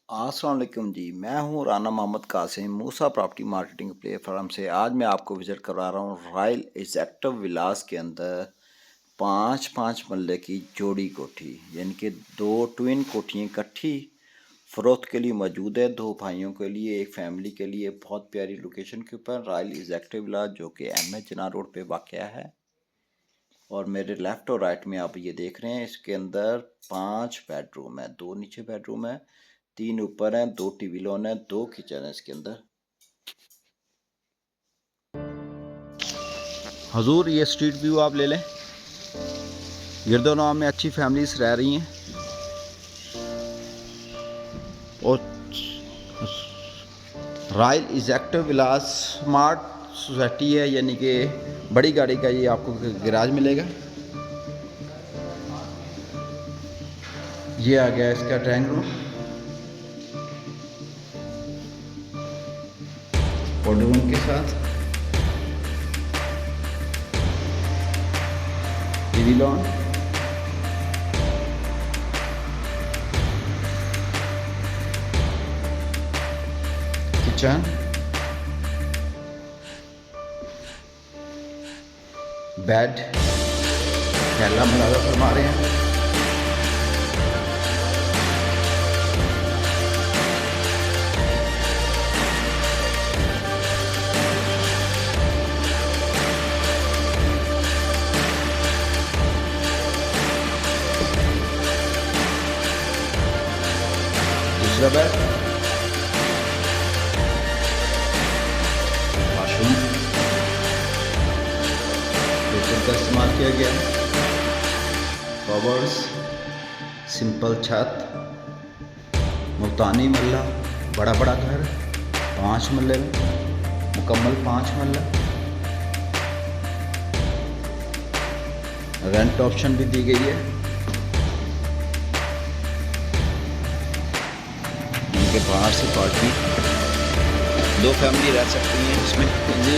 अस्सलाम वालेकुम जी। मैं हूँ राना मोहम्मद कासिम मूसा प्रॉपर्टी मार्केटिंग प्लेटफॉर्म से। आज मैं आपको विज़िट करा रहा हूँ रॉयल एग्जेक्टिव विलास के अंदर 5 मरले की जोड़ी कोठी, यानी कि 2 ट्विन कोठियाँ इकट्ठी फ़रोख्त के लिए मौजूद है। 2 भाइयों के लिए, एक फैमिली के लिए। बहुत प्यारी लोकेशन के ऊपर रॉयल एग्जेक्टिव विलास, जो कि एम.ए. जिन्ना रोड पे वाक़या है। और मेरे लेफ़्ट और राइट में आप ये देख रहे हैं, इसके अंदर 5 बेडरूम है। 2 नीचे बेडरूम है, 3 ऊपर हैं, 2 टीवी लॉन है, 2 किचन है इसके अंदर। हजूर ये स्ट्रीट व्यू आप ले लें। गिरदोनवा में अच्छी फैमिलीज रह रही हैं और रॉयल एग्जेक्टिव विलास स्मार्ट सोसाइटी है, यानी कि बड़ी गाड़ी का ये आपको गैराज मिलेगा। ये आ गया इसका ड्राइंग रूम, रूम के साथ टीवी लॉन, किचन, बेड, पहला मुलाजा फरमा रहे हैं। दूसरा बेड, वाशरूम का इस्तेमाल किया गया, कवर्स, सिंपल छत, मुल्तानी मल्ला, बड़ा घर, 5 मरले में मुकम्मल 5 मरला। रेंट ऑप्शन भी दी गई है, इनके बाहर से पार्किंग, 2 फैमिली रह सकती हैं इसमें जी।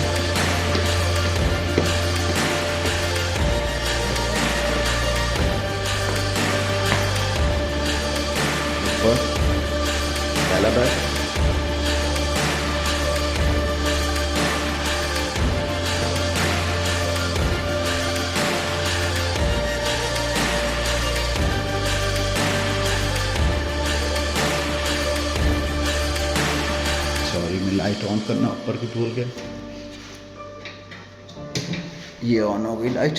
पहला बेड, सॉरी मैं लाइट ऑन करना ऊपर की भूल गया। ये ऑन हो गई लाइट।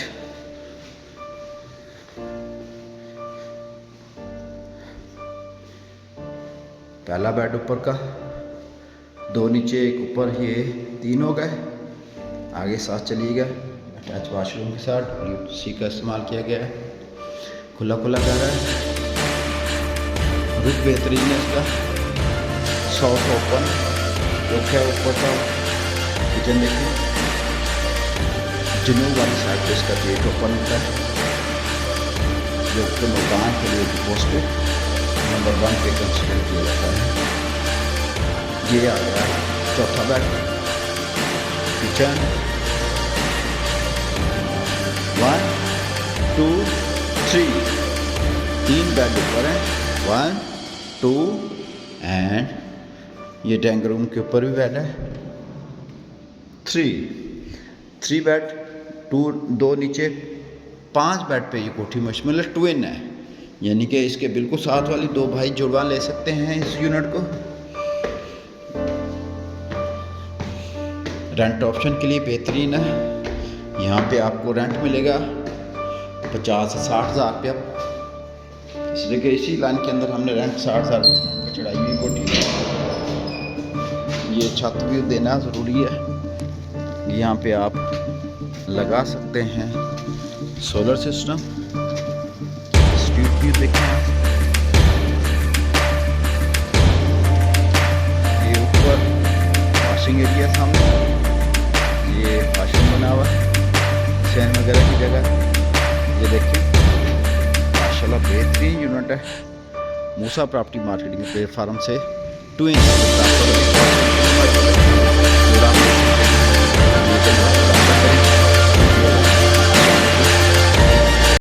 पहला बेड ऊपर का, 2 नीचे 1 ऊपर, ये 3 हो गए। आगे साथ चलिएगा, अटैच वाशरूम के साथ सी का इस्तेमाल किया गया है। खुला घर है, रुख बेहतरीन है इसका, साउथ ओपन रुख है। ऊपर का किचन देखिए, जनूब वाली साइड पे इसका गेट ओपन होता है, जो कि मकान के लिए पोस्ट नंबर 1 पे कंसिडर किया जाता है। ये आ गया चौथा बेड, किचन, 1 2 3, 3 बेड ऊपर है, 1 2 एंड ये ड्राइंग रूम के ऊपर भी बेड है, 3 बेड, 2 नीचे 5 बेड पे ये कोठी मुश्तमिल है। ट्विन है, यानी कि इसके बिल्कुल साथ वाली 2 भाई जुड़वा ले सकते हैं इस यूनिट को। रेंट ऑप्शन के लिए बेहतरीन है। यहाँ पे आपको रेंट मिलेगा 50 से 60 हज़ार रुपया, इसलिए कि इसी लाइन के अंदर हमने रेंट 60 हज़ार की चढ़ाई हुई कोठी। ये छत भी देना ज़रूरी है, यहाँ पे आप लगा सकते हैं सोलर सिस्टम। स्ट्रीट व्यू देखें आप, ये ऊपर वॉशिंग एरिया सामने, ये वॉशरूम बना हुआ है, सैन वगैरह की जगह। ये देखिए माशाल्लाह बेहतरीन यूनिट है। मूसा प्रॉपर्टी मार्केटिंग प्लेटफॉर्म से ट्विन